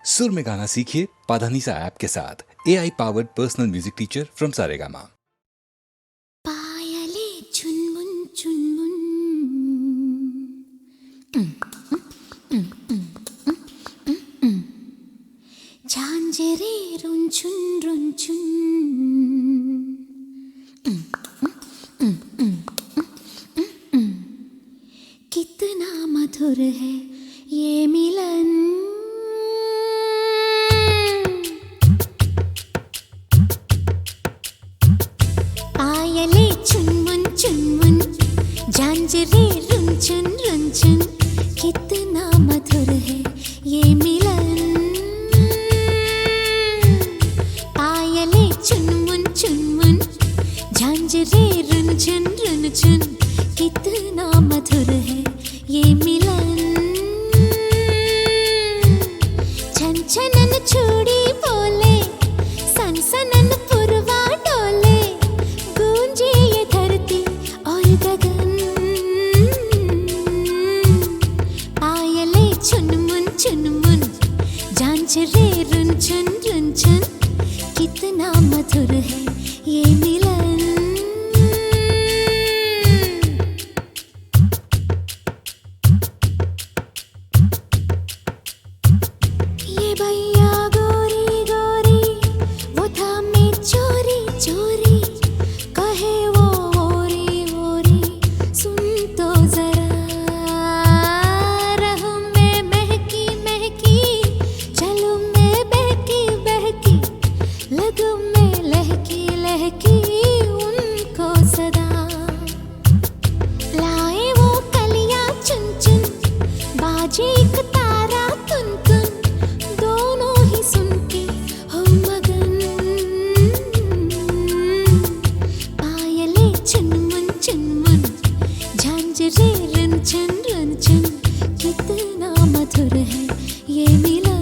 सुर में गाना सीखिए पाधानीसा ऐप के साथ। AI powered personal music teacher from Saregama. पायले चुनमुन चुनमुन झांझरे रुंझुन रुंझुन कितना मधुर है ये मिलन। पायले चुनमुन चुनमुन झांझरे रुंझुन रुंझुन कितना मधुर है ये मिलन। पायले चुनमुन चुनमुन झांझरे रुंझुन रुंझुन कितना मधुर है ये मिलन। छन छनन चूड़ी बोले सन सनन पुरवा डोले गूंजे ये धरती और गगन। पायले चुनमुन चुनमुन झांझरे रुंझुन रुंझुन कितना मधुर है ये मिलन। ये भैया गोरी गोरी वो थामे चोरी चोरी कहे वो ओरी ओरी सुन तो जरा। रहूं मैं महकी महकी चलूं मैं बहकी बहकी लगूं मैं लहकी लहकी उनको सदा। लाए वो कलियां चुन चुन बाजे एक तारा तुन तुन दोनों ही सुन के हो मगन। पायले चुनमुन चुनमुन झांझरे रुंझुन रुंझुन कितना मधुर है ये मिलन।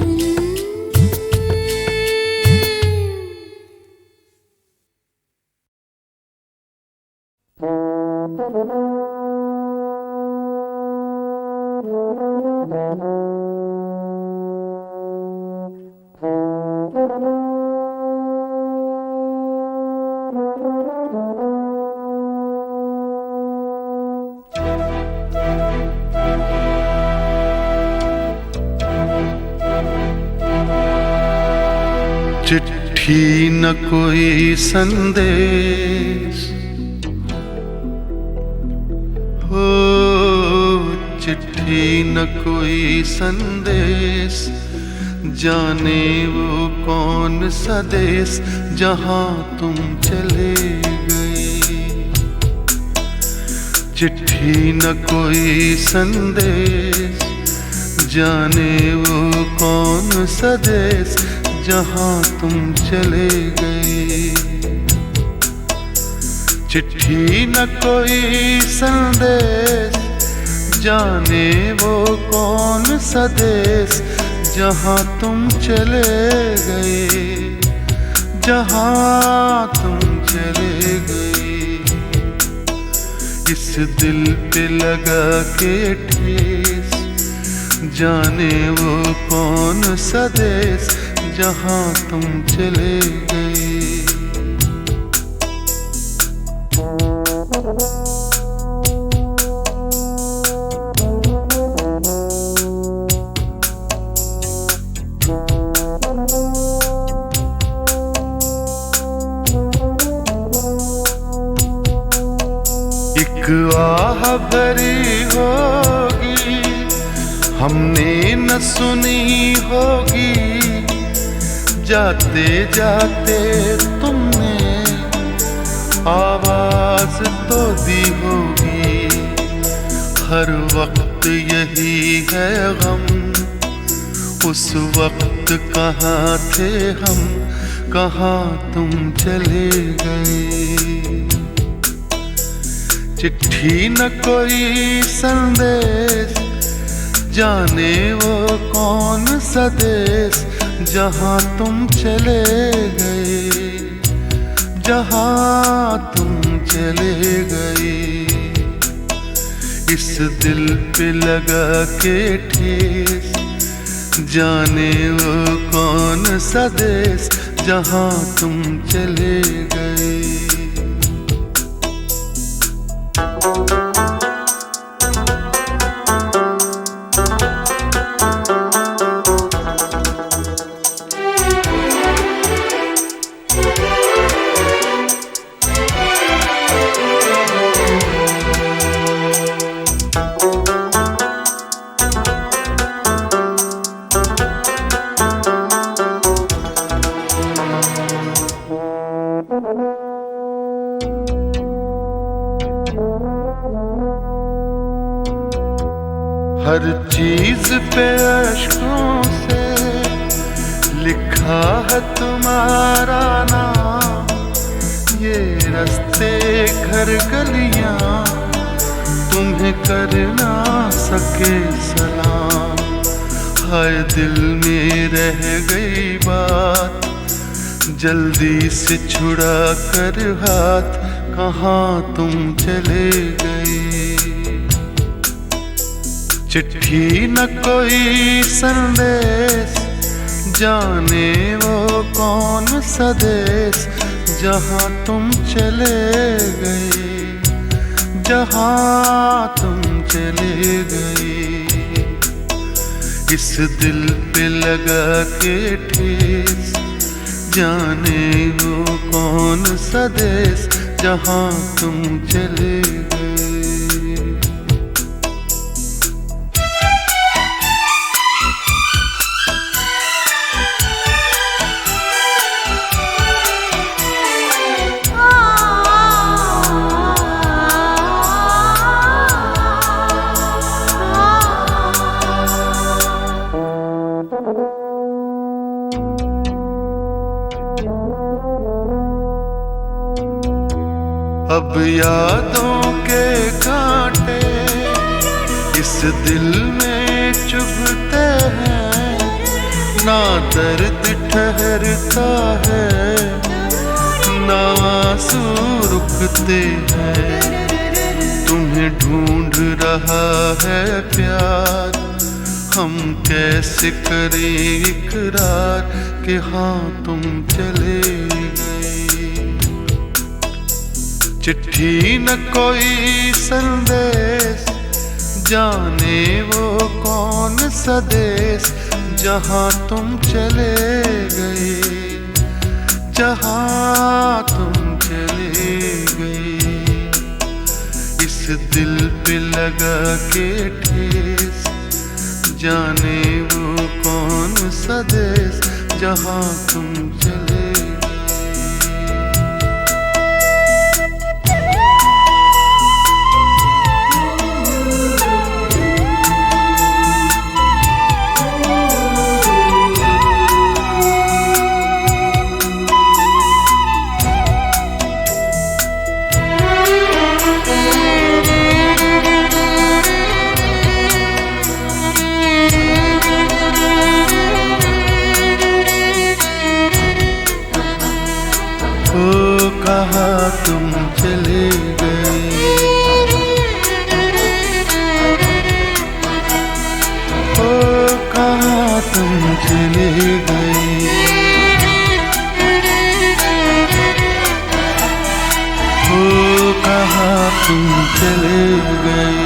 चिट्ठी न कोई संदेश हो, चिट्ठी न कोई संदेश जाने वो कौन सा देश जहां तुम चले गए। चिट्ठी न कोई संदेश जाने वो कौन सा देश जहां तुम चले गए। चिट्ठी न कोई संदेश जाने वो कौन सा देश जहां तुम चले गए। जहां तुम चले गए इस दिल पे लगा के ठेस जाने वो कौन सा देश जहां तुम चले गए। एक आह भरी होगी हमने न सुनी होगी, जाते जाते तुमने आवाज तो दी होगी। हर वक्त यही है गम, उस वक्त कहाँ थे हम, कहाँ तुम चले गए। चिट्ठी न कोई संदेश जाने वो कौन सा देश जहां तुम चले गए। जहां तुम चले गए इस दिल पे लगा के ठेस जाने वो कौन सा देश जहाँ तुम चले गए। हर चीज पे अश्कों से लिखा है तुम्हारा नाम, ये रास्ते घर गलियां तुम्हें कर ना सके सलाम। हाय दिल में रह गई बात, जल्दी से छुड़ा कर हाथ, कहाँ तुम चले गए। चिट्ठी न कोई संदेश, जाने वो कौन सा देश जहाँ तुम चले गए, जहाँ तुम चले गए। इस दिल पे लगा के ठेस, जाने वो कौन सा देश जहाँ तुम चले गए। अब यादों के कांटे इस दिल में चुभते हैं, ना दर्द ठहरता है, ना आंसू रुकते हैं। तुम्हें ढूंढ रहा है प्यार, हम कैसे करें इकरार कि हाँ तुम चले गए। चिट्ठी न कोई संदेश, जाने वो कौन सा देश जहाँ तुम चले गए, जहाँ तुम चले गए। इस दिल पे लगा के ठेस, जाने वो कौन सा देश जहाँ तुम चले गए। कहाँ तुम चले गए, ओ कहाँ तुम चले गए, ओ कहाँ तुम चले गए।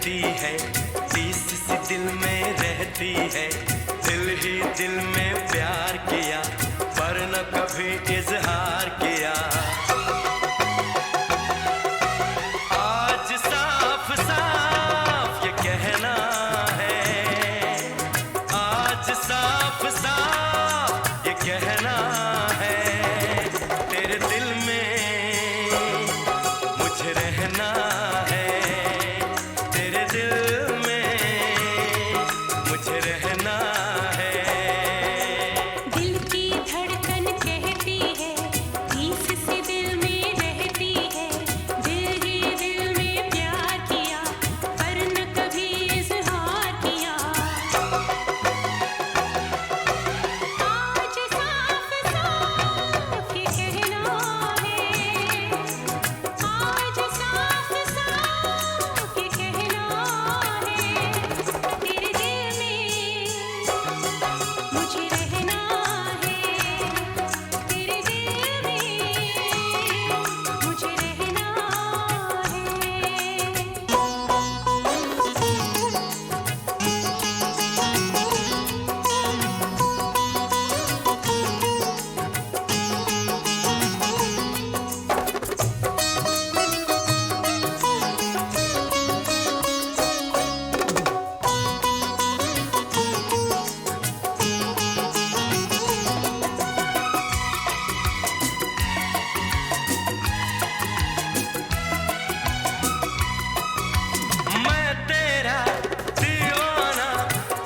कहती है, टीस सी दिल में रहती है। दिल ही दिल में प्यार किया पर न कभी इजहार किया। आज साफ साफ ये कहना है, आज साफ साफ ये कहना है, तेरे दिल में मुझे रहना है, तेरे दिल में मुझे रहना है। दिल की धड़कन कहती है, टीस सी दिल में रहती है। दिल ही दिल में प्यार किया पर न कभी इजहार किया। आज साफ साफ ये कहना है, आज साफ साफ ये कहना है, तेरे दिल में मुझे रहना है, तेरे दिल में मुझे रहना मैं तेरा दीवाना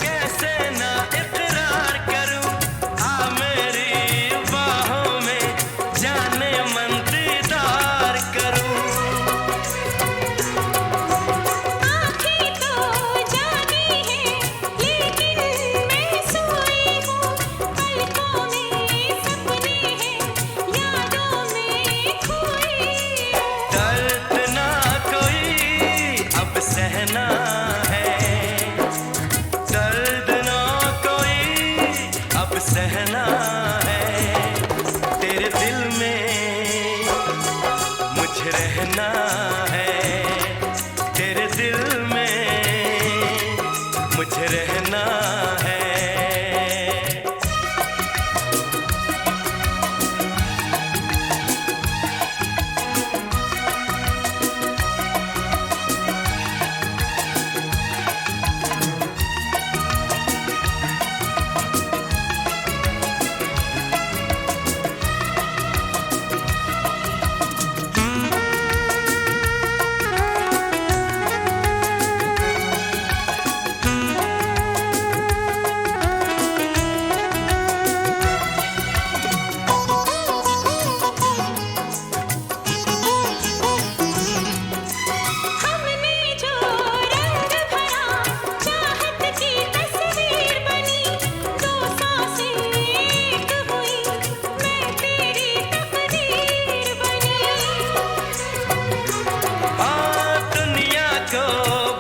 कैसे ना इकरार करूं, आ मेरी बाहों में जाने मन दीदार करूं। आँखें तो जागी हैं लेकिन मैं सोई हूँ। पलकों में सपने हैं, यादों में खोई हूँ। दर्द ना कोई अब सहना है, दर्द ना कोई अब सहना है, तेरे दिल में मुझे रहना है, तेरे दिल में मुझे रहना है। हमने जो रंग भरा चाहत की तस्वीर बनी, दो सांसें एक हुई, मैं तेरी तकदीर बनी। हाँ दुनिया को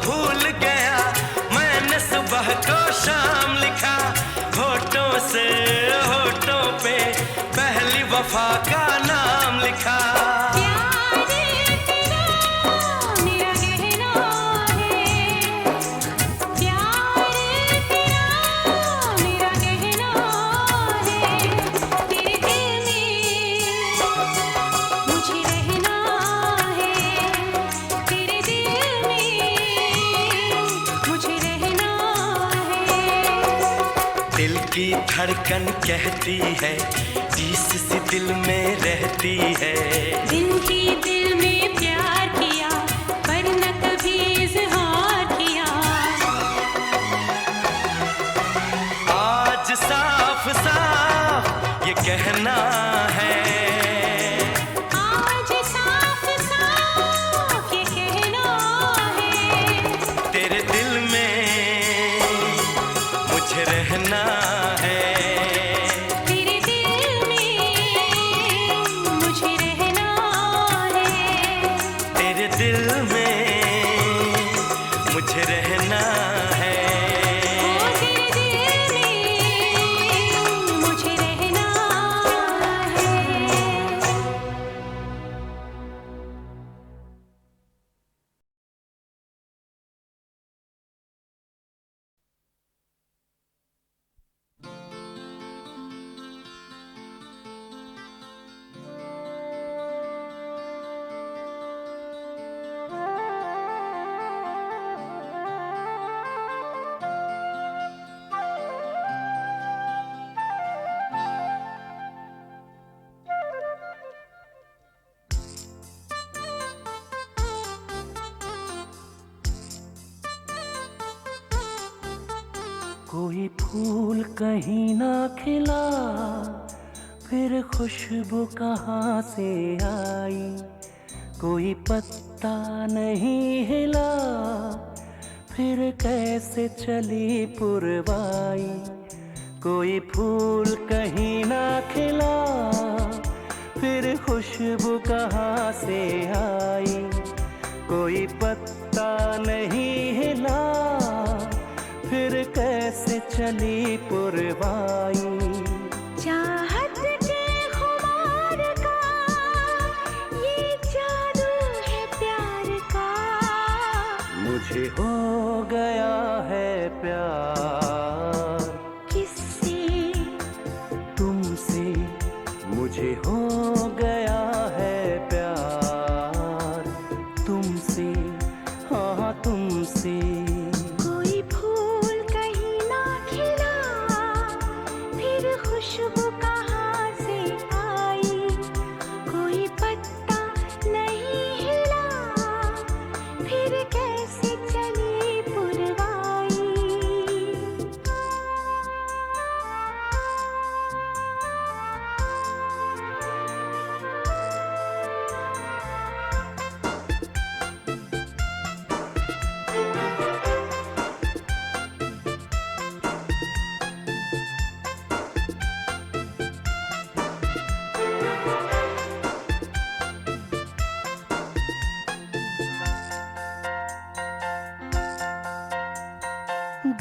भूल गया मैंने, सुबह को शाम लिखा, होठों से होठों पे पहली वफा का नाम लिखा। प्यार तेरा मेरा गहना है, प्यार तेरा मेरा गहना है, तेरे दिल में मुझे रहना है, तेरे दिल में मुझे रहना है। दिल की धड़कन कहती है, टीस सी दिल में रहती है। दिल ही दिल में प्यार किया पर न कभी इजहार किया। आज साफ साफ ये कहना है, आज साफ साफ ये कहना है, तेरे दिल में मुझे रहना है, तेरे दिल में मुझे रहना है, तेरे दिल में मुझे रहना है। ओ तेरे दिल में मुझे रहना है। कोई फूल कहीं ना खिला, फिर खुशबू कहाँ से आई, कोई पत्ता नहीं हिला, फिर कैसे चली पुरवाई। कोई फूल कहीं ना खिला, फिर खुशबू कहाँ से आई, कोई पत्ता नहीं हिला, फिर कैसे चली पुरवाई। चाहत के खुमार का ये जादू है प्यार का, मुझे हो गया है प्यार किससे तुमसे, मुझे हो गया है प्यार तुमसे, हाँ तुमसे। कोई फूल कहीं ना खिला, फिर खुशबू कहाँ से आई, कोई पत्ता नहीं हिला, फिर कैसे चली पुरवाई।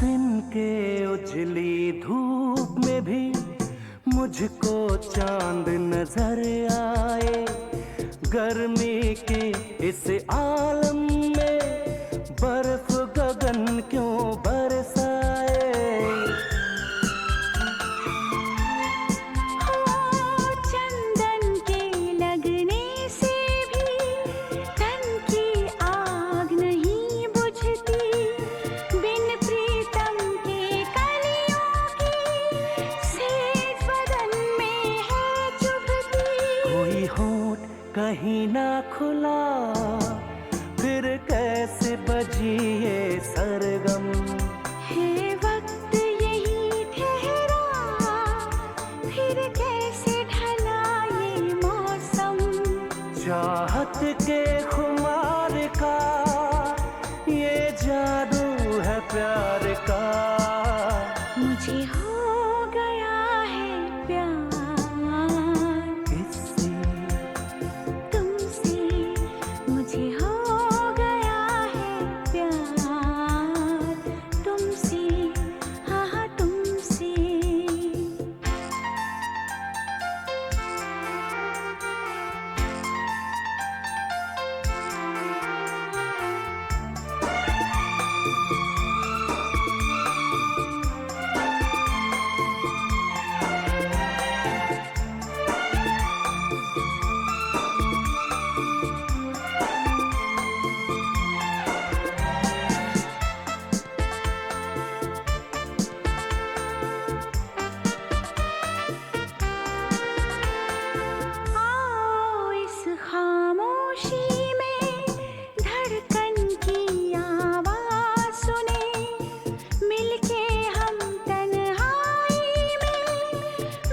दिन के उजली धूप में भी मुझको चांद नजर आए, गर्मी के इस आलम में बर्फ गगन क्यों बरसाए। चंदन के लगने से भी तन की आग नहीं बुझती, बिन प्रीतम के कलियों की सेज बदन में है चुभती। कोई होठ कहीं ना खुला, फिर कैसे बजी ये सरगम, है वक्त यही ठहरा, फिर कैसे ढला ये मौसम। चाहत के खुमार का ये जादू है प्यार का, मुझे हो गया है प्यार किससे तुमसे, मुझे हो गया है प्यार तुमसे, हाँ हाँ तुमसे। आओ इस खामोशी में धड़कन की आवाज सुने, मिलके हम तन्हाई में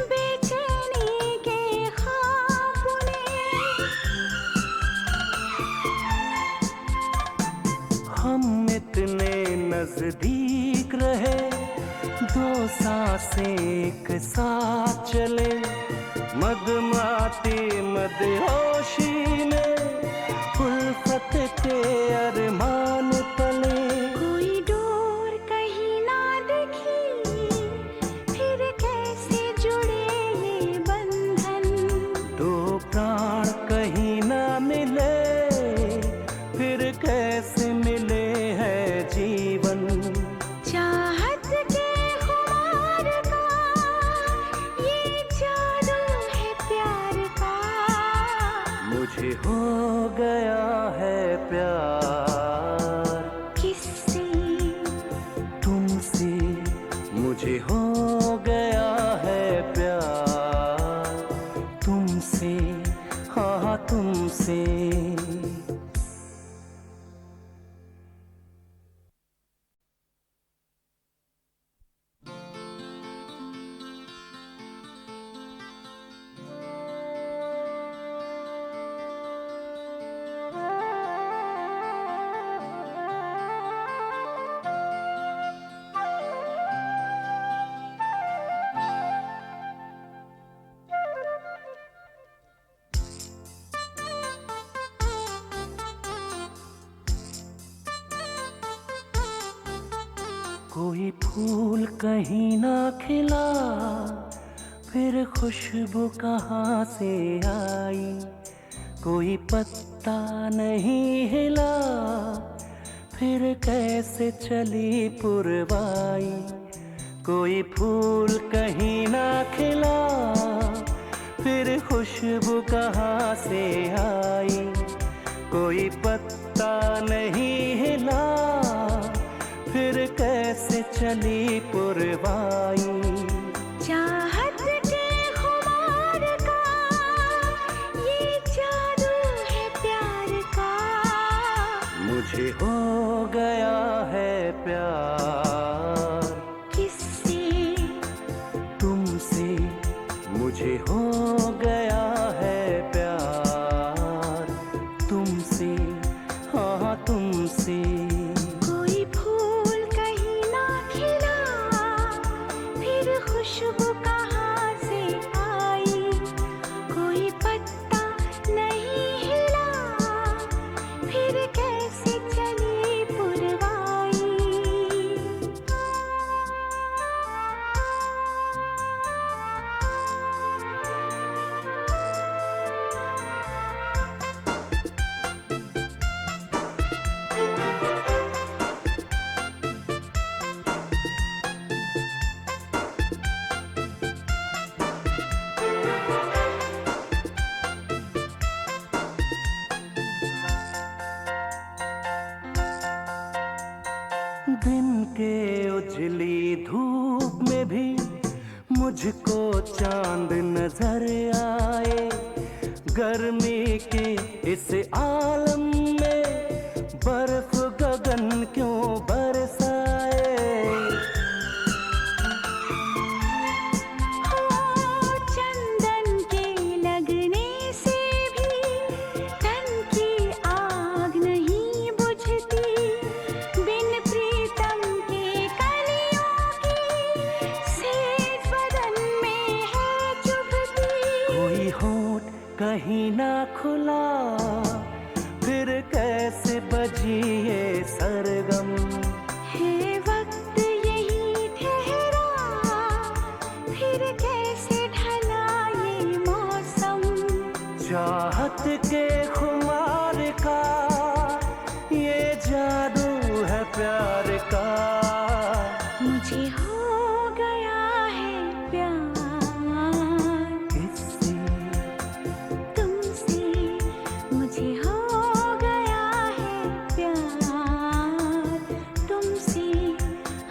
बेचैनी के ख्वाब बुने। हम इतने नजदीक रहे, दो सांसें एक साथ चले, मदमाती मदहोशी में उल्फत के अरमान तले। कोई डोर कहीं ना दिखी, फिर कैसे जुड़े ये बंधन। दो प्राण कहीं ना मिले, फिर कैसे मिले है जीवन। चाहत के खुमार का ये जादू है प्यार का, मुझे हो गया है प्यार किससे तुमसे, मुझे हो गया है प्यार तुमसे, हाँ तुमसे। कोई फूल कहीं ना खिला, फिर खुशबू कहाँ से आई। कोई पत्ता नहीं हिला, फिर कैसे चली पुरवाई। कोई फूल कहीं ना खिला, फिर खुशबू कहाँ से आई। कोई पत्ता नहीं हिला, फिर कैसे चली पुरवाई। चाहत के खुमार का ये जादू है प्यार का। मुझे हो गया है प्यार किससे? तुमसे। मुझे हो गया है प्यार तुमसे, हाँ तुमसे। कोई फूल कहीं ना खिला, फिर खुशबू कहाँ से आई। कोई पत्ता नहीं हिला, फिर कैसे चली पुरवाई। दिन के उजली धूप में भी मुझको चांद नजर आए। गर्मी के इस आलम में बर्फ गगन क्यों बरसाए। चंदन के लगने से भी तन की आग नहीं बुझती। बिन प्रीतम के कलियों की सेज बदन में है चुभती। कोई होठ कहीं ना खुला, फिर कैसे बजी ये सरगम। है वक्त यही ठहरा, फिर कैसे ढला ये मौसम। चाहत के खुमार का ये जादू है प्यार का। मुझे हो गया है प्यार किससे? तुमसे। मुझे हो गया है प्यार तुमसे,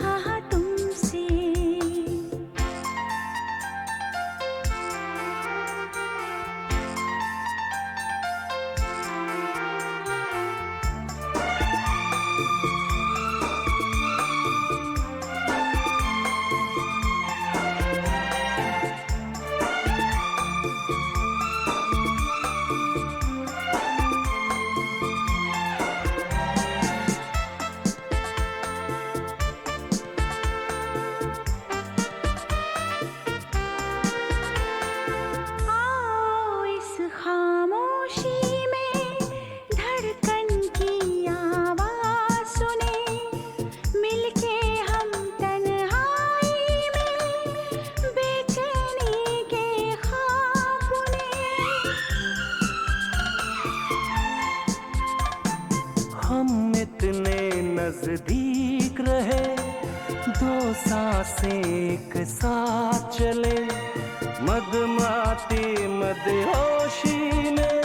हाँ हाँ तुमसे। आओ इस खामोशी में धड़कन की आवाज सुने। मिलके हम तन्हाई में बेचैनी के ख्वाब बुने। हम इतने नजदीक रहे, दो सांसें एक साथ चले। मदमाती मदहोशी में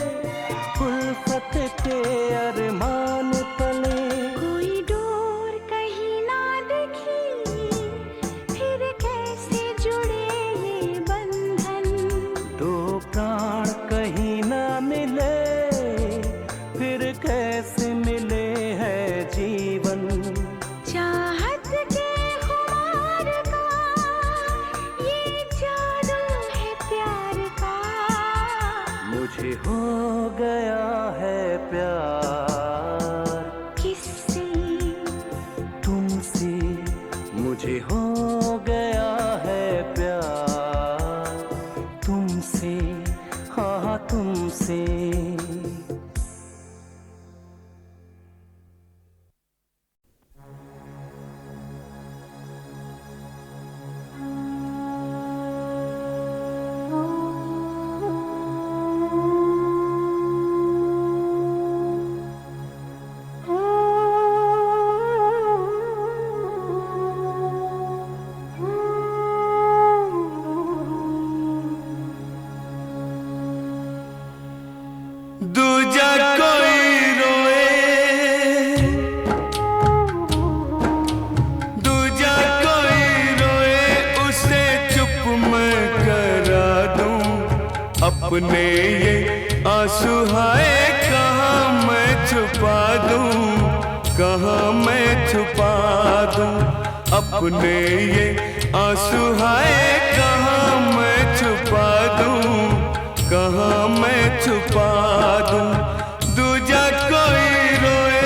उल्फत के अरमान पले। कोई डोर कहीं ना दिखी, फिर कैसे जुड़े ये बंधन। दो प्राण कहीं ना मिले, फिर कैसे मिले है जीवन। चाहत के खुमार का ये जादू है प्यार का। मुझे हो गया है प्यार किससे? तुमसे। मुझे हो गया है प्यार तुमसे, हाँ तुमसे। अपने ये आंसू हाय कहाँ मैं छुपा दूं, कहाँ मैं छुपा दूं। अपने ये आंसू हाय कहाँ मैं छुपा दूं, कहाँ मैं छुपा दूं। दूजा कोई रोए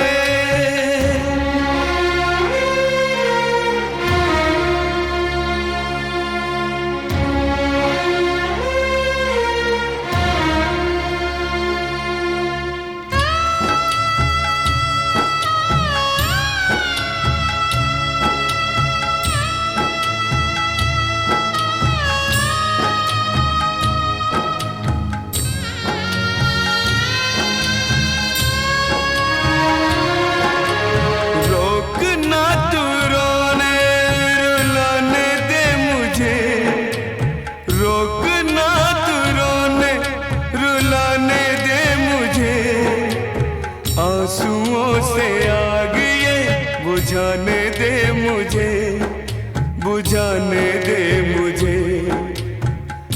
बुझाने दे मुझे, बुझाने दे मुझे।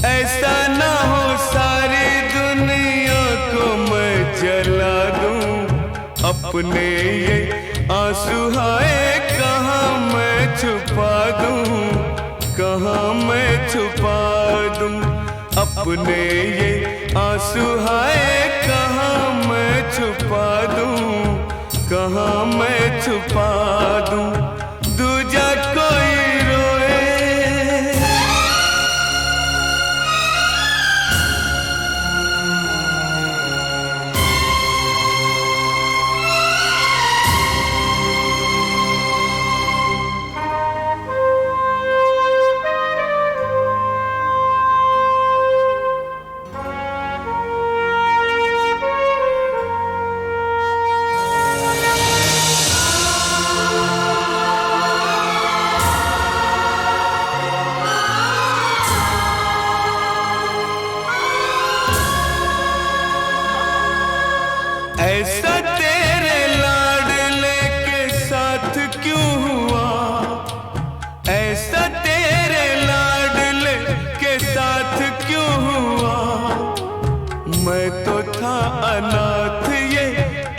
ऐसा ना हो सारी दुनिया को मैं जला दूं, अपने ये आंसू हाय कहाँ मैं छुपा दूं, कहाँ मैं छुपा दूं। अपने ये आंसू हाय कहाँ मैं छुपा दूं, कहाँ मैं छुपा दूं। दूजा कोई रोए ऐसा तेरे लाडले के साथ क्यों हुआ, ऐसा तेरे लाडले के साथ क्यों हुआ। मैं तो था अनाथ, ये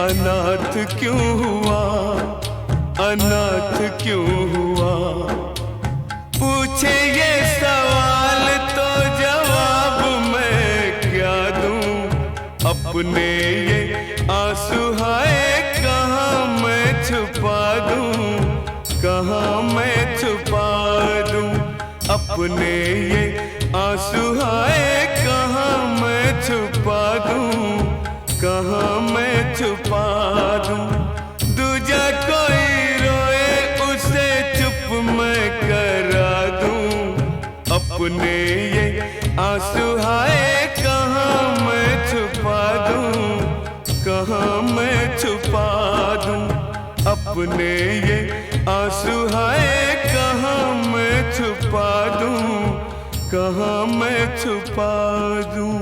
अनाथ क्यों हुआ, अनाथ क्यों हुआ। पूछे ये सवाल तो जवाब मैं क्या दूं, अपने ये आंसू हाय कहाँ मैं छुपा दूं, कहाँ मैं छुपा दूं। अपने ये आंसू हाय कहाँ मैं छुपा दूं, कहाँ मैं छुपा दूं। दूजा कोई रोए उसे चुप मैं करा दूं, अपने ये आंसू हाय कहाँ मैं छुपा दूं, कहाँ मैं छुपा दूं। अपने ये आंसू हाय कहाँ मैं छुपा दूं, कहाँ मैं छुपा दूं।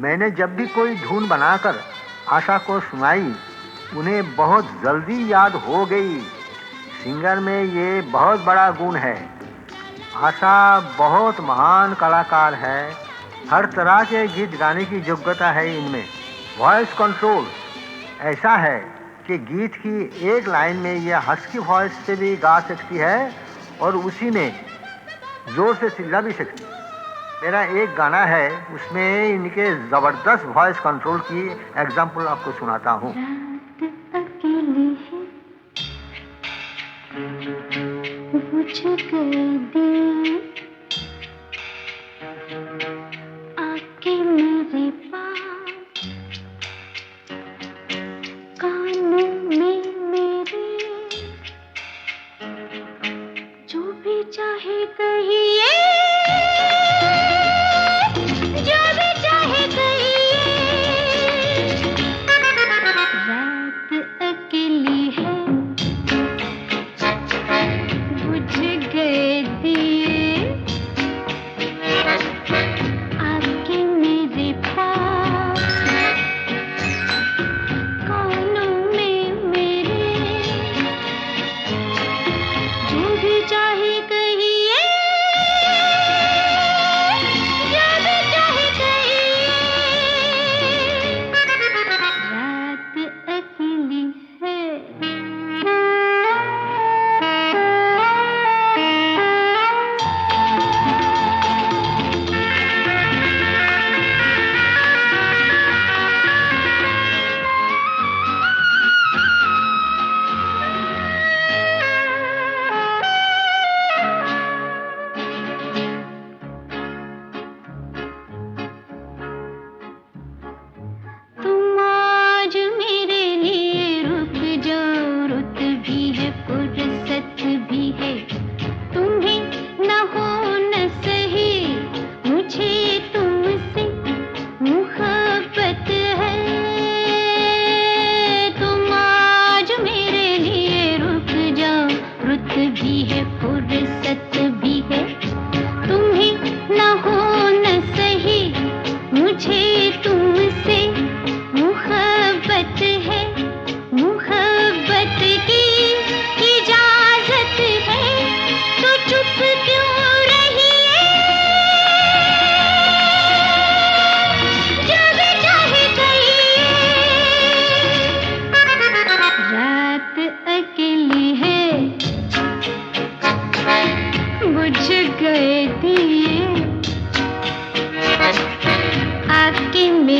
मैंने जब भी कोई धुन बनाकर आशा को सुनाई, उन्हें बहुत जल्दी याद हो गई। सिंगर में ये बहुत बड़ा गुण है। आशा बहुत महान कलाकार है, हर तरह के गीत गाने की योग्यता है इनमें। वॉइस कंट्रोल ऐसा है कि गीत की एक लाइन में यह हस्की वॉइस से भी गा सकती है और उसी में जोर से चिल्ला भी सकती है। मेरा एक गाना है, उसमें इनके ज़बरदस्त वॉइस कंट्रोल की एग्जाम्पल आपको सुनाता हूँ। रात अकेली है, बुझ गए दिए, आके मेरे पास, कानों में मेरे, जो भी चाहे कहिए, जो भी चाहे कहिए। रात अकेली है, बुझ गए दिए,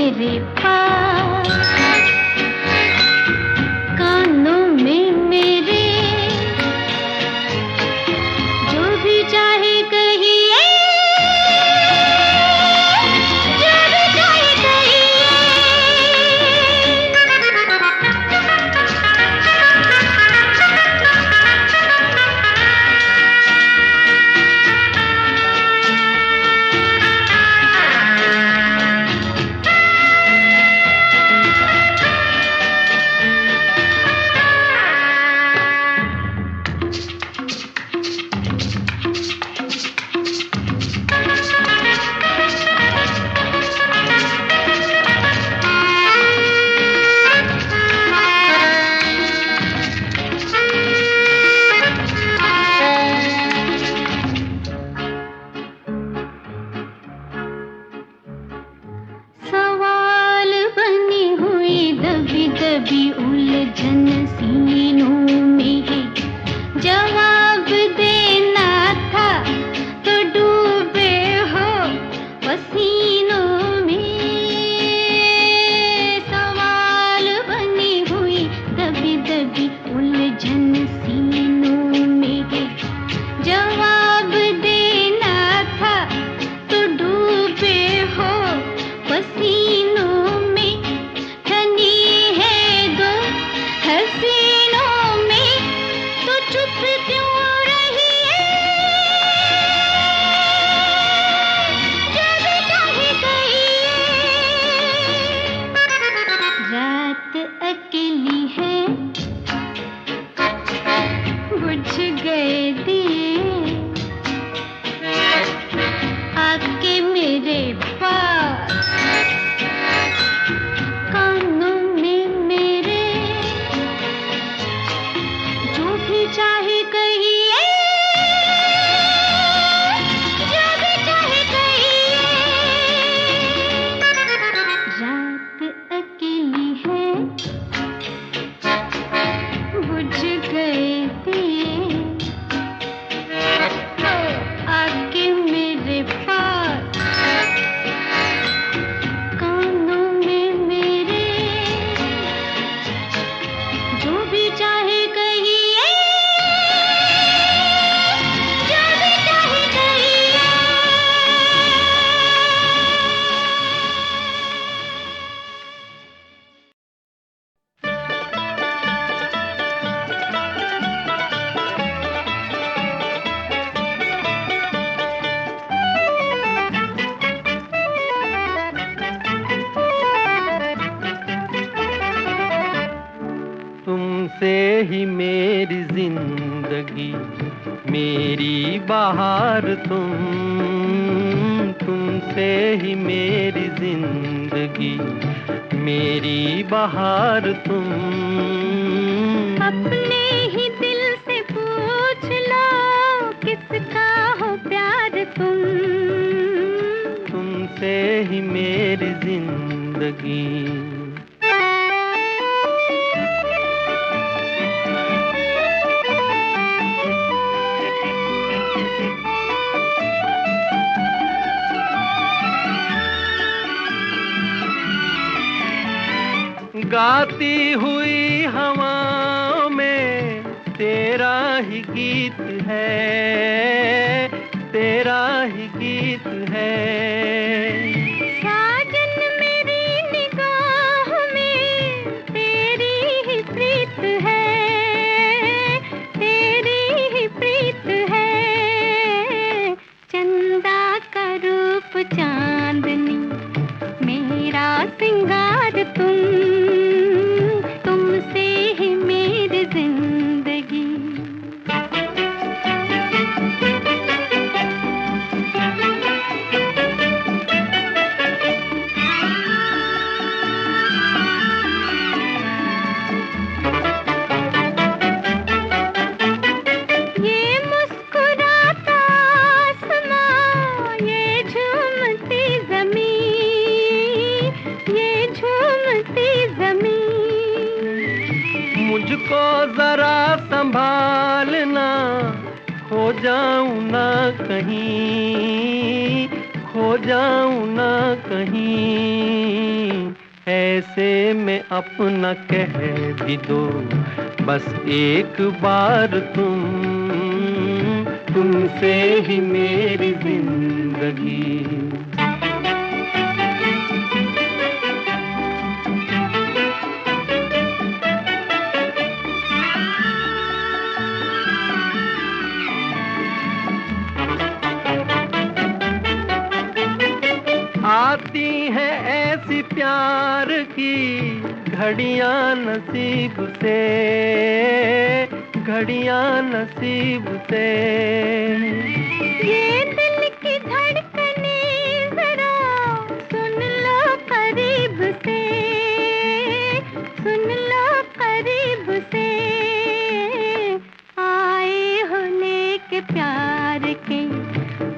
मेरे पास, कानों में मेरे जो भी चाहे कहिए, जो भी चाहे दबी उलझन सीनों में है, जवाब देना था तो डूबे हो पसीनों में। सवाल बनी हुई दबी दबी उलझन सीनों में है, जवाब देना था तो डूबे हो पसीनों में। हसीनों में तो चुप क्यों रही है, जो भी चाहे कहिए। रात अकेली है, बुझ गए दिए, आके मेरे पास, कानों में मेरे जो भी चाहे कहिए, जो भी चाहे कहिए। रात अकेली है, बुझ गए दिए, आके मेरे पास, कानों में मेरे जो भी चाहे कहिए, जो भी चाहे कहिए। तुमसे ही मेरी जिंदगी, मेरी बहार तुमसे ही मेरी जिंदगी, मेरी बहार तुम। अपने ही दिल से पूछ लो किसका हो प्यार तुमसे ही मेरी जिंदगी। गाती हुई हवा में तेरा ही गीत है, तेरा ही गीत है। साजन मेरी निगाह में तेरी ही प्रीत है, तेरी ही प्रीत है। चंदा का रूप चांदनी मेरा सिंगार तुमसे ही मेरी जिंदगी। ये मुस्कुराता आसमां, ये झूमती ज़मीन, ये झूमती ज़मीन। मुझको जरा संभालना, खो जाऊं ना कहीं, खो जाऊं ना कहीं। ऐसे में अपना कह भी दो बस एक बार तुमसे ही मेरी जिंदगी। आती है ऐसी प्यार की घड़ियां नसीब से, घड़ियां नसीब से। ये दिल की धड़कने जरा सुन लो करीब से, सुन लो करीब से। आए हो लेके प्यार के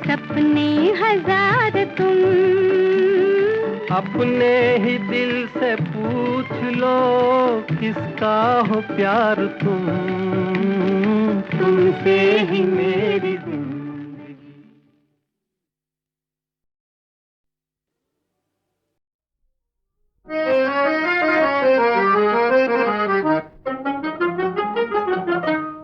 सपने हजार तुम, अपने ही दिल से पूछ लो किसका हो प्यार तुमसे ही मेरी जिंदगी।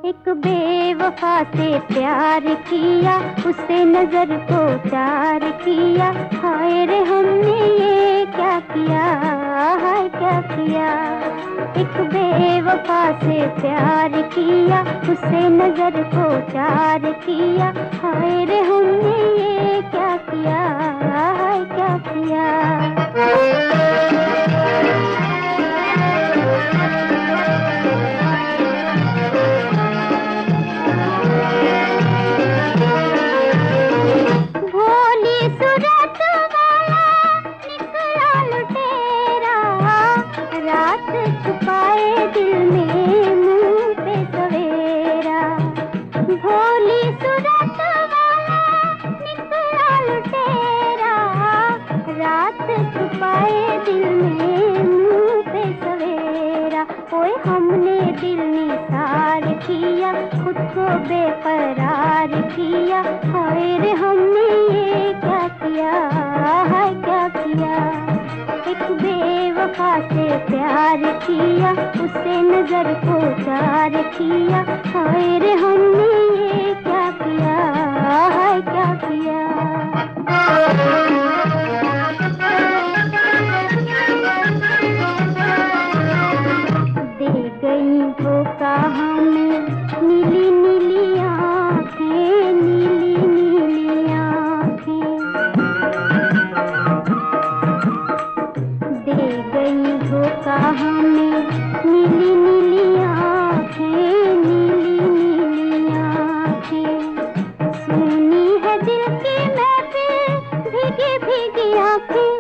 एक बेवफा से प्यार किया, उससे नजर को चार किया। हाय रे हमने ये क्या किया, हाय क्या किया। एक बेवफा से प्यार किया, उससे नजर को चार किया। हाय रे हमने ये क्या किया, हाय क्या किया। छुपाए दिल में मुंह पे सवेरा, भोली सूरत वाला निकला लुटेरा। रात छुपाए दिल में मुंह पे सवेरा। ओए हमने दिल निसार किया, खुद को बेकरार किया। हाय रे हमने ये क्या किया, हाय क्या किया। एक बेवफा से प्यार किया, उससे नजर को चार किया। हाय रे हमने ये क्या किया, हाय क्या किया। दे गई धोखा हमें नीली नीली आँखें, नीली नीली आँखें। दे गई धोखा हमें नीली नीली आँखें, नीली नीली आँखें। सुनी है दिल की महफिल, भीगी भीगी आँखें,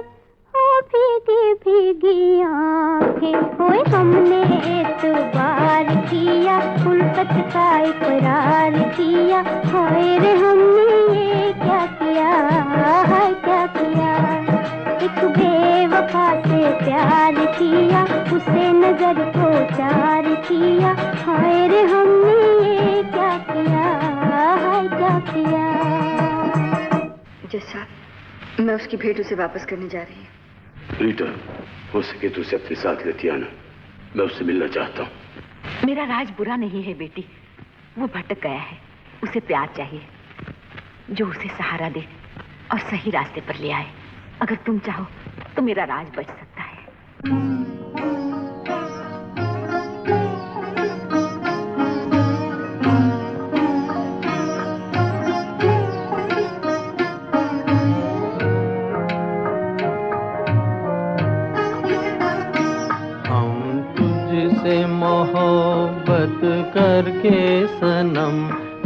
ओ भीगी भीगी आँखें। ओए हमने एतबार किया, उल्फत का इकरार किया। हाय रे हमने ये क्या किया, हाय क्या किया। एक बेवफा से प्यार किया, उसे नजर को चार किया। हाय रे हमने ये क्या किया, हाय क्या किया। जैसा मैं उसकी भेंट उसे वापस करने जा रही हूँ। रीटा, हो सके तो उसे अपने साथ लेती आना, मैं उससे मिलना चाहता हूँ। मेरा राज बुरा नहीं है बेटी, वो भटक गया है, उसे प्यार चाहिए जो उसे सहारा दे और सही रास्ते पर ले आए। अगर तुम चाहो तो मेरा राज बच सकता है। मोहब्बत करके सनम,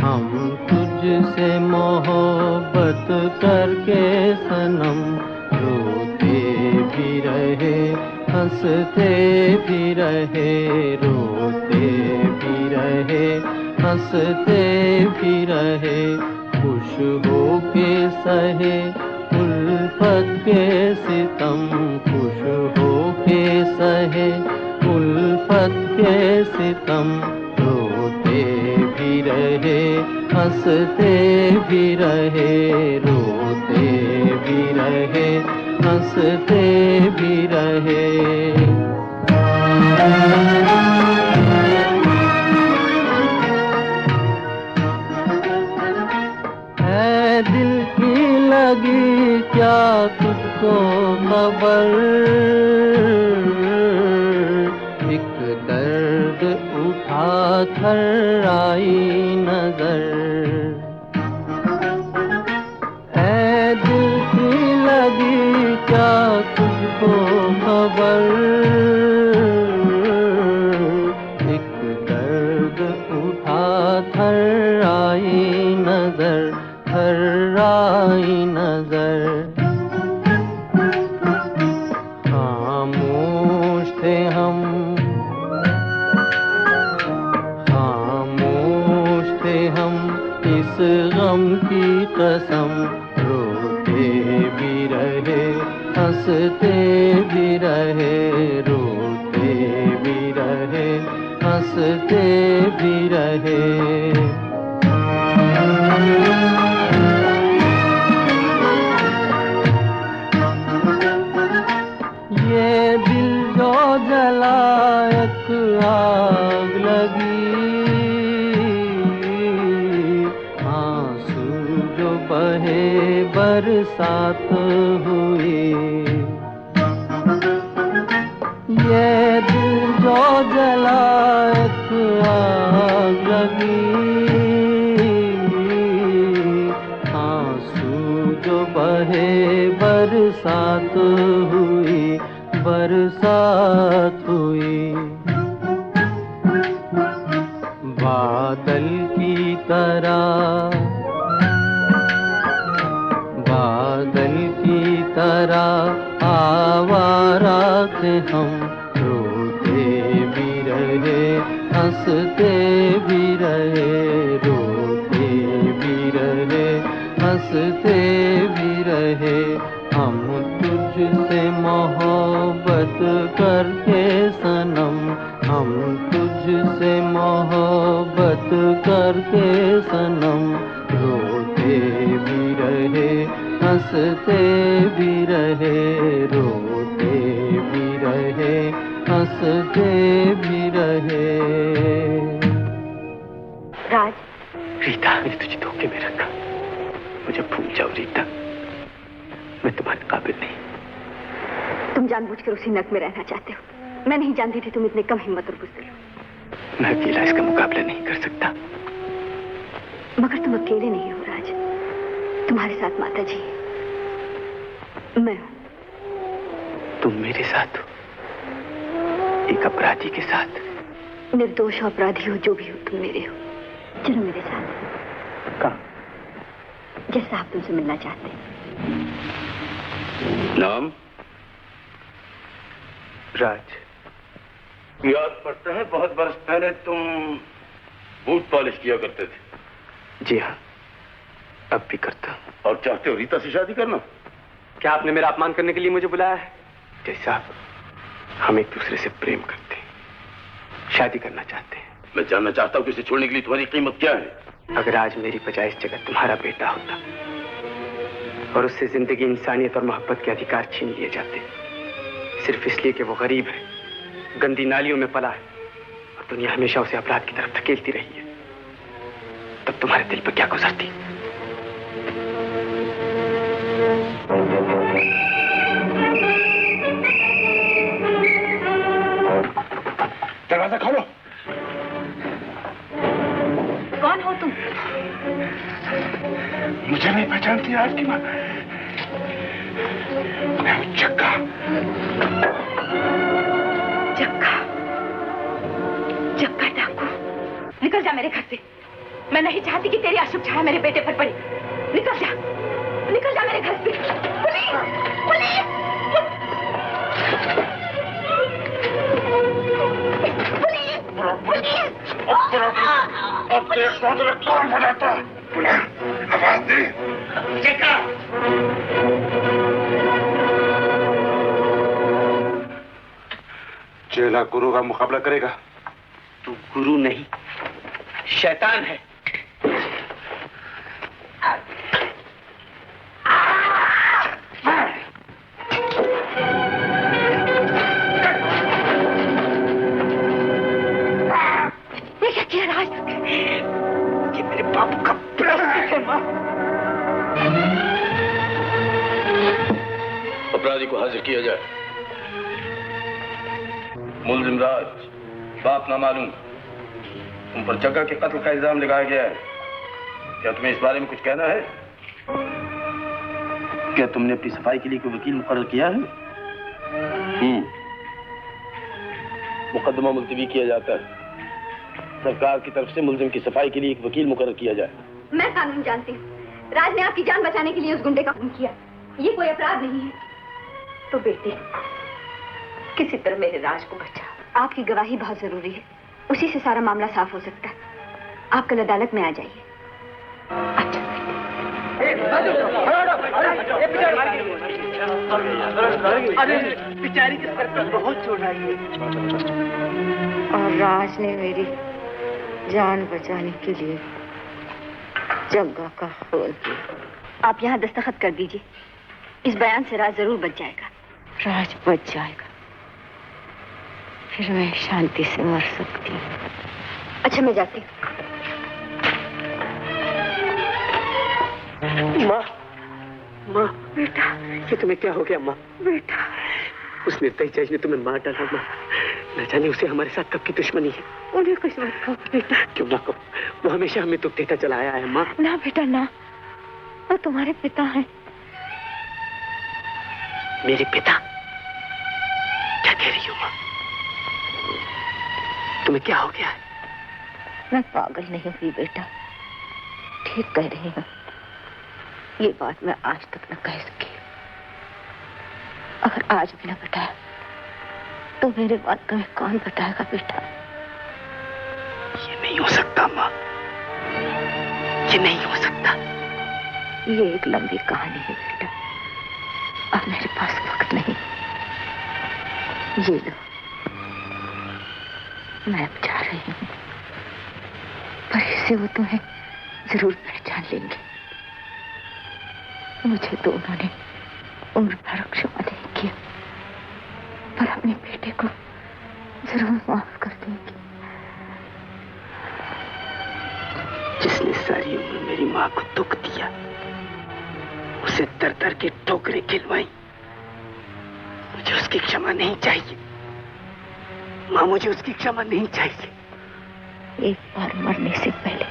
हम तुझसे मोहब्बत करके सनम। रोते भी रहे, हंसते भी रहे, रोते भी रहे, हंसते भी रहे। खुश हो के सहे उल्फत के सितम, खुश हो के सहे उल्फत के सितम। रोते भी रहे, हंसते भी रहे, रोते भी रहे, हंसते भी रहे। है दिल की लगी क्या तुझको खबर, एक दर्द उठा कर आई नजर। है दिल की लगी क्या तुझको खबर, एक दर्द उठा कर आई नजर, कर आई नजर। खामोश थे हम, खामोश थे हम इस गम की कसम, रोते भी रहे हंसते भी रहे, रोते भी रहे हंसते भी रहे। ये दिल जो जला एक आग लगी, आंसू जो बहे बरसात हुई। ये दिल जो जला एक आग लगी, आंसू जो बहे बरसात हुई, बरसात हुई। बादल की तरह, बादल की तरह आवारा थे हम, रोते भी रहे हंसते भी रहे, रोते भी रहे हंसते भी रहे। हम तुझसे मोहब्बत करके सनम, हम तुझसे मोहब्बत करके सनम, रोते भी रहे हंसते भी रहे, रोते भी रहे हंसते भी रहे। राज, रीता, मैंने तुझे धोखे में रखा, मुझे भूल जाओ रीता, मैं तुम्हारे काबिल नहीं। तुम जानबूझकर उसी नर्क में रहना चाहते हो। मैं नहीं जानती थी तुम इतने कम हिम्मत और बुज़दिल हो। मैं अकेला इसका मुकाबला नहीं कर सकता। मगर तुम अकेले नहीं हो राज, तुम्हारे साथ माता जी, मैं हूं। तुम मेरे साथ हो, एक अपराधी के साथ। निर्दोष अपराधी हो, जो भी हो तुम मेरे हो। चलो मेरे साथ। कहाँ? जैसा आप तुमसे मिलना चाहते हैं। नाम? राज। याद पड़ता है बहुत बरस पहले तुम बूट पॉलिश किया करते थे। जी हाँ, अब भी करता हूँ। और चाहते हो रीता से शादी करना? क्या आपने मेरा अपमान करने के लिए मुझे बुलाया है? जैसा हम एक दूसरे से प्रेम करते हैं, शादी करना चाहते हैं। मैं जानना चाहता हूँ कि इसे छोड़ने के लिए तुम्हारी कीमत क्या है? अगर आज मेरी बजाय इस जगह तुम्हारा बेटा होता और उससे जिंदगी, इंसानियत और मोहब्बत के अधिकार छीन लिए जाते, सिर्फ इसलिए कि वो गरीब है, गंदी नालियों में पला है और दुनिया हमेशा उसे अपराध की तरफ धकेलती रही है, तब तुम्हारे दिल पर क्या गुजरती? दरवाजा खोलो। कौन हो तुम? मुझे नहीं पहचानती आज की माँ? मैं हूँ जग्गा। जग्गा? जग्गा डाकू, निकल जा मेरे घर से। मैं नहीं चाहती कि तेरी अशुभ छाया मेरे बेटे पर पड़े। निकल जा, निकल जा मेरे घर से। पुलिस! पुलिस! अब देखो तो कौन बनाता है? आवाज दे। चेला गुरु का मुकाबला करेगा? तू गुरु नहीं, शैतान है। अपराधी को हाजिर किया जाए। मुलजिम राज, बाप ना मालूम, तुम पर जग्गा के कत्ल का इल्जाम लगाया गया है। क्या तुम्हें इस बारे में कुछ कहना है? क्या तुमने अपनी सफाई के लिए कोई वकील मुकर्रर किया है? मुकदमा मुलतवी किया जाता है। सरकार की तरफ से मुलजिम की सफाई के लिए एक वकील मुकर्रर किया जाए। मैं कानून जानती हूँ। राज ने आपकी जान बचाने के लिए उस गुंडे का खून किया। ये कोई अपराध नहीं है। तो बेटी, किसी तरह मेरे राज को बचा। आपकी गवाही बहुत जरूरी है। उसी से सारा मामला साफ हो सकता है। आप कल अदालत में आ जाइए। अरे बेचारी के सर पर बहुत चोट आई है। और राज ने मेरी जान बचाने के लिए जग्गा का खून किया। आप यहाँ दस्तखत कर दीजिए। इस बयान से राज जरूर बच जाएगा। राज बच जाएगा, फिर मैं शांति से मर सकती हूँ। अच्छा, मैं जाती हूँ। माँ, माँ, बेटा, ये तुम्हें क्या हो गया माँ? बेटा, उस निर्दयी जज ने तुम्हें मार डाला माँ। न जाने उसे हमारे साथ कब की दुश्मनी है। उन्हें कुछ मत कहो बेटा। क्यों ना कहो? वो हमेशा हमें दुख देता चला आया है माँ। ना बेटा ना, वो तुम्हारे पिता हैं। मेरे पिता? क्या कह रही हो माँ? तुम्हें क्या हो गया है? मैं पागल नहीं हुई बेटा, ठीक कह रही हूँ। ये बात मैं आज तक न कह सकी। अगर आज भी न बताया तो मेरे बात का मैं कौन बताएगा बेटा? ये नहीं हो सकता माँ, ये नहीं हो सकता। ये एक लंबी कहानी है बेटा, अब मेरे पास वक्त नहीं। ये लो, मैं अब जा रही हूँ, पर इससे वो तुम्हें जरूर पहचान लेंगे। मुझे तो उन्होंने उम्र भर क्षमा नहीं किया, पर अपने बेटे को जरूर माफ कर देंगे। जिसने सारी उम्र मेरी माँ को दुख दिया, उसे दर दर के ठोकरें खिलवाई, मुझे उसकी क्षमा नहीं चाहिए माँ, मुझे उसकी क्षमा नहीं चाहिए। एक बार मरने से पहले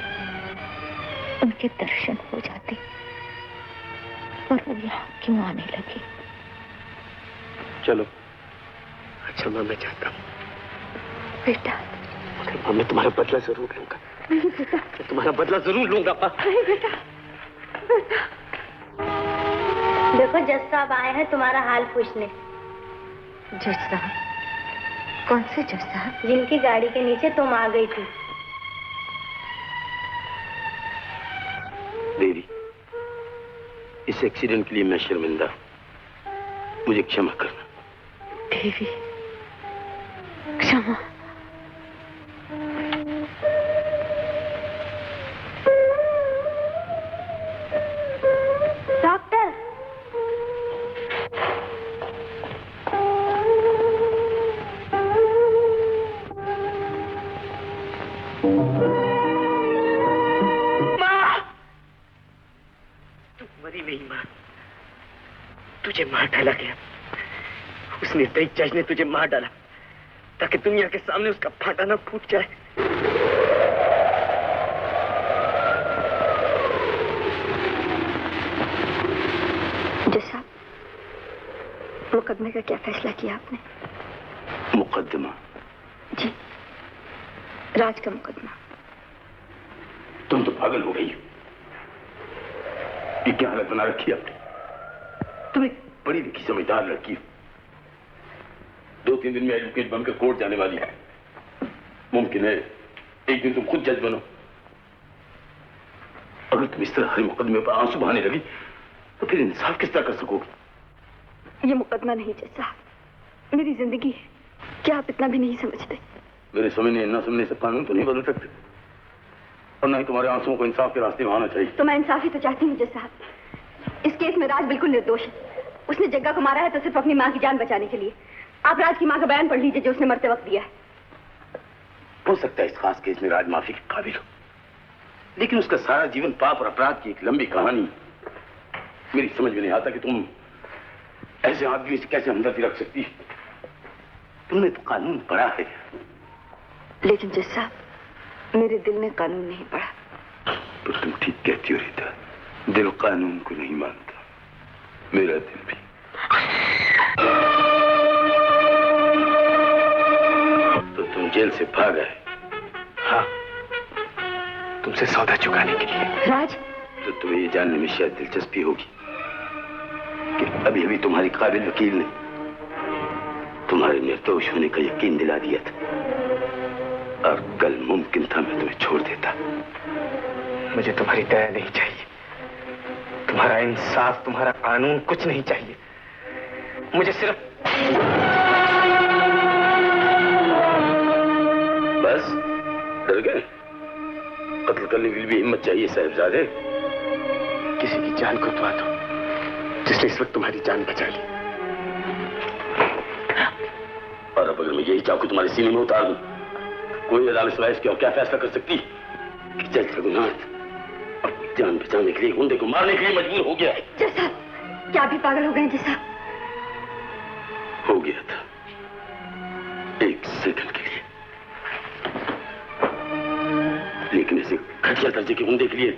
उनके दर्शन हो जाते, पर वो यहाँ क्यों आने लगे? चलो। अच्छा माँ, मैं जाता हूँ। बेटा, मगर माँ, मैं तुम्हारा बदला जरूर लूंगा। नहीं बेटा, मैं तुम्हारा बदला जरूर लूंगा माँ। नहीं बेटा, बेटा। देखो जज साहब आए हैं तुम्हारा हाल पूछने। जज साहब? कौन से जज साहब? जिनकी गाड़ी के नीचे तुम आ गई थी। देवी, इस एक्सीडेंट के लिए मैं शर्मिंदा हूं, मुझे क्षमा करना। देवी, क्षमा? डॉक्टर, नहीं मां, तुझे मार डाला गया। उस निर्दयी जज ने तुझे मार डाला ताकि दुनिया के सामने उसका फाटा ना फूट जाए। जैसा मुकदमे का क्या फैसला किया आपने? मुकदमा? जी, राज का मुकदमा। तुम तो पागल हो गई हो। ये क्या हालत बना रखी है आपने? तुम एक बड़ी लिखी समझदार लड़की हो, 2-3 दिन में एडवोकेट बनकर कोर्ट जाने वाली है। मुमकिन है एक दिन तुम खुद जज बनो। अगर तुम इस तरह हर मुकदमे पर आंसू बहाने लगी तो फिर इंसाफ किस तरह कर सकोगी? ये मुकदमा नहीं जज साहब, मेरी जिंदगी है। क्या आप इतना भी नहीं समझते? मेरे समझने न समझने से कानून तो नहीं बदल सकते, और न ही तुम्हारे आंसुओं को इंसाफ के रास्ते में आना चाहिए। तो मैं इंसाफ ही तो चाहती हूँ जज साहब। इस केस में राज बिल्कुल निर्दोष है। उसने जग्गा को मारा है तो सिर्फ अपनी माँ की जान बचाने के लिए। आप राज की माँ का बयान पढ़ लीजिए जो उसने मरते वक्त दिया है। हो सकता है इस खास केस में राज माफी के काबिल हो, लेकिन उसका सारा जीवन पाप और अपराध की एक लंबी कहानी। मेरी समझ में नहीं आता कि तुम ऐसे आदमी से कैसे हमदर्दी रख सकती है। तुमने तो कानून पढ़ा है। लेकिन जज साहब, मेरे दिल ने कानून नहीं पढ़ा। तो तुम ठीक कहती हो रीता, दिल कानून को नहीं मानता, मेरा दिल भी। तो तुम जेल से भाग आए? हाँ, तुमसे सौदा चुकाने के लिए। राज, तो तुम्हें ये जानने में शायद दिलचस्पी होगी कि अभी अभी तुम्हारी काबिल वकील ने तुम्हारे निर्दोष होने का यकीन दिला दिया था, और कल मुमकिन था मैं तुम्हें छोड़ देता। मुझे तुम्हारी दया नहीं चाहिए, तुम्हारा इंसाफ, तुम्हारा कानून कुछ नहीं चाहिए। मुझे सिर्फ बस डर गए? कत्ल करने की भी हिम्मत चाहिए साहिबजादे। किसी की जान को दुआ दो जिसने इस वक्त तुम्हारी जान बचा ली। और अब अगर मैं यही चाकू तुम्हारे सीने में उतार दूं, कोई अदालत सिवाय इसके और क्या फैसला कर सकती कि जज रघुनाथ अपनी जान बचाने के लिए गुंडे को मारने के लिए मजबूर हो गया है। जज साहब, क्या भी पागल हो गए जज साहब? हो गया था, एक सेकंड के लिए। लेकिन ऐसे घटिया दर्जे के गुंडे के लिए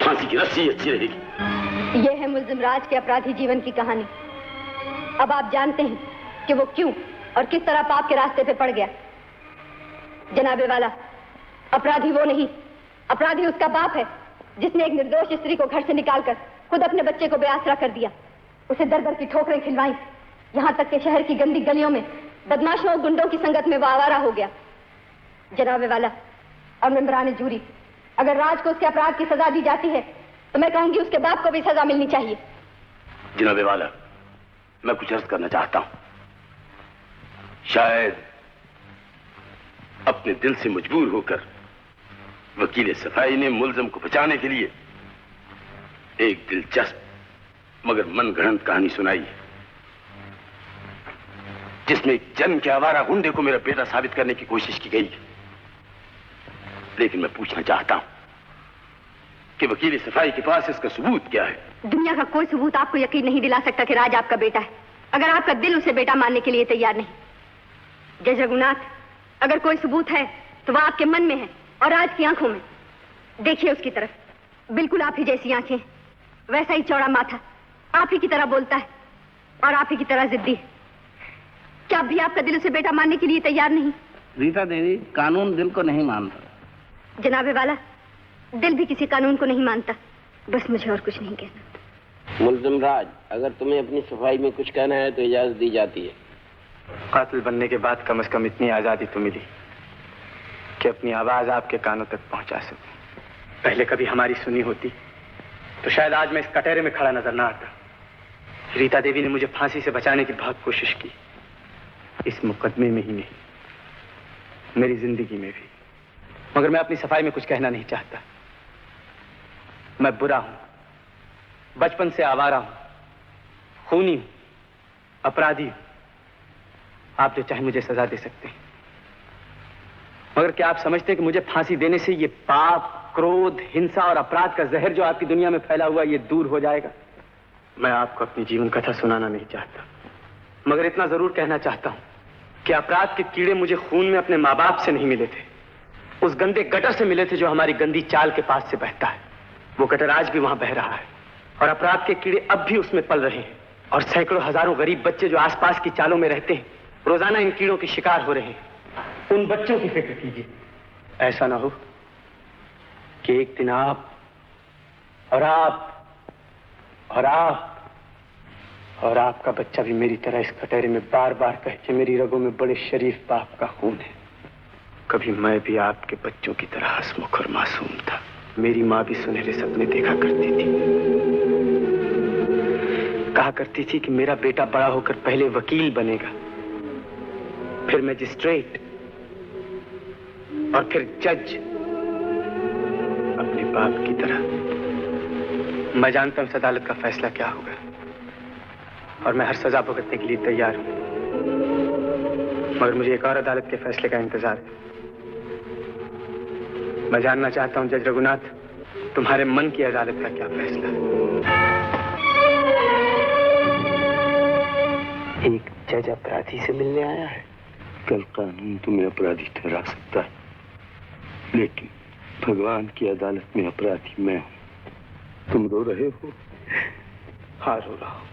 फांसी की रस्सी अच्छी रहेगी। यह है मुल्जिम राज के अपराधी जीवन की कहानी। अब आप जानते हैं कि वो क्यों और किस तरह पाप के रास्ते पे पड़ गया। जनाबे वाला, अपराधी वो नहीं, अपराधी उसका बाप है जिसने एक निर्दोष स्त्री को घर से निकालकर खुद अपने बच्चे को बेआसरा कर दिया, उसे दर दर की ठोकरें खिलवाई, यहाँ तक कि शहर की गंदी गलियों में बदमाशों और गुंडों की संगत में वो आवारा हो गया। जनाबे वाला और मेंबरान जूरी, अगर राज को उसके अपराध की सजा दी जाती है तो मैं कहूंगी उसके बाप को भी सजा मिलनी चाहिए। जनाबे वाला, मैं कुछ अर्ज करना चाहता हूं। शायद अपने दिल से मजबूर होकर वकील सफाई ने मुल्जिम को बचाने के लिए एक दिलचस्प मगर मनगढ़ंत कहानी सुनाई है, जिसमें एक जन्म के आवारा गुंडे को मेरा बेटा साबित करने की कोशिश की गई है। लेकिन मैं पूछना चाहता हूं कि वकील सफाई के पास इसका सबूत क्या है? दुनिया का कोई सबूत आपको यकीन नहीं दिला सकता कि राज आपका बेटा है, अगर आपका दिल उसे बेटा मानने के लिए तैयार नहीं। जज रघुनाथ, अगर कोई सबूत है तो वह आपके मन में है और राज की आंखों में। देखिए उसकी तरफ, बिल्कुल आप ही जैसी आंखें, वैसा ही चौड़ा माथा, आप ही की तरह बोलता है और आप ही की तरह जिद्दी है। क्या भी आपका दिल उसे बेटा मानने के लिए तैयार नहीं? रीता देवी, कानून दिल को नहीं मानता। जनाबे वाला, दिल भी किसी कानून को नहीं मानता। बस मुझे और कुछ नहीं कहना। मुल्जिम राज, अगर तुम्हें अपनी सफाई में कुछ कहना है तो इजाजत दी जाती है। कातिल बनने के बाद कम से कम इतनी आजादी तो मिली कि अपनी आवाज आपके कानों तक पहुंचा सकूं। पहले कभी हमारी सुनी होती तो शायद आज मैं इस कटहरे में खड़ा नजर ना आता। रीता देवी ने मुझे फांसी से बचाने की बहुत कोशिश की, इस मुकदमे में ही नहीं, मेरी जिंदगी में भी। मगर मैं अपनी सफाई में कुछ कहना नहीं चाहता। मैं बुरा हूं, बचपन से आवारा हूं, खूनी हूं, अपराधी हूं। आप जो चाहे मुझे सजा दे सकते हैं, मगर क्या आप समझते हैं कि मुझे फांसी देने से ये पाप, क्रोध, हिंसा और अपराध का जहर जो आपकी दुनिया में फैला हुआ ये दूर हो जाएगा? मैं आपको अपनी जीवन कथा सुनाना नहीं चाहता, मगर इतना जरूर कहना चाहता हूं कि अपराध के कीड़े मुझे खून में अपने माँ बाप से नहीं मिले थे, उस गंदे गटर से मिले थे जो हमारी गंदी चाल के पास से बहता है। वो गटर आज भी वहां बह रहा है और अपराध के कीड़े अब भी उसमें पल रहे हैं, और सैकड़ों हजारों गरीब बच्चे जो आसपास की चालों में रहते हैं रोजाना इन कीड़ों के शिकार हो रहे हैं। उन बच्चों की फिक्र कीजिए, ऐसा ना हो कि एक दिन आप और आप और आप और आपका बच्चा भी मेरी तरह इस कटहरे में बार बार कहे कि मेरी रगों में बड़े शरीफ बाप का खून है। कभी मैं भी आपके बच्चों की तरह हंसमुख और मासूम था। मेरी माँ भी सुनहरे सपने देखा करती थी, कहा करती थी कि मेरा बेटा बड़ा होकर पहले वकील बनेगा, फिर मैजिस्ट्रेट और फिर जज, अपने बाप की तरह। मैं जानता हूं इस अदालत का फैसला क्या होगा और मैं हर सजा भुगतने के लिए तैयार हूं, मगर मुझे एक और अदालत के फैसले का इंतजार है। मैं जानना चाहता हूं जज रघुनाथ, तुम्हारे मन की अदालत का क्या फैसला है? एक जज अपराधी से मिलने आया है। कल कानून तुम्हें अपराधी ठहरा सकता है, लेकिन भगवान की अदालत में अपराधी मैं हूं। तुम रो रहे हो? हाँ, रो रहा हूं।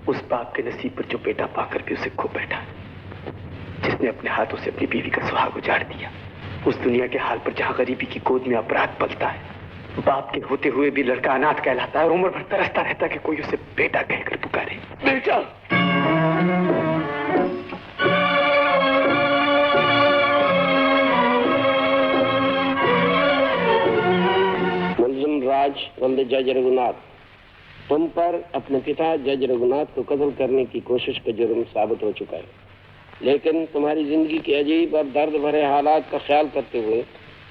उस बाप के नसीब पर जो बेटा पाकर भी उसे खो बैठा, जिसने अपने हाथों से अपनी बीवी का सुहाग उजाड़ दिया। उस दुनिया के हाल पर जहां गरीबी की गोद में अपराध पलता है, बाप के होते हुए भी लड़का अनाथ कहलाता है और उम्र भर तरसता रहता है कि कोई उसे बेटा कहकर पुकारे। बेटा! मुलजिम राज वल्द जज रघुनाथ, तुम पर अपने पिता जज रघुनाथ को कत्ल करने की कोशिश का जुर्म साबित हो चुका है, लेकिन तुम्हारी जिंदगी के अजीब और दर्द भरे हालात का ख्याल करते हुए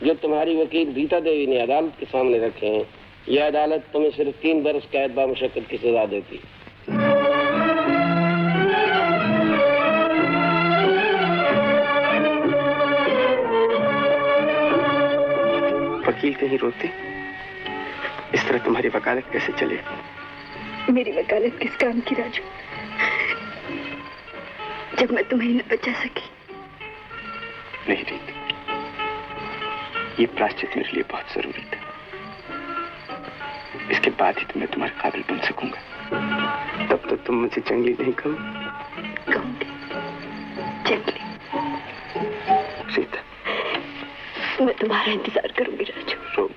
जो तुम्हारी वकील रीता देवी ने अदालत के सामने रखे हैं, यह अदालत तुम्हें सिर्फ 3 बरस कैद बामुशक्कत की सजा देती। वकील कहीं रोते? इस तरह तुम्हारी वकालत कैसे चलेगी? मेरी वकालत किस काम की राजू, जब मैं तुम्हें न बचा सकी। नहीं रीत, ये प्रायश्चित मेरे लिए बहुत जरूरी था। इसके बाद ही तो मैं तुम्हारे काबिल बन सकूंगा। तब तक तुम मुझे जंगली नहीं कहूंगी। जंगली? रीता, मैं तुम्हारा इंतजार करूंगी राजू। रो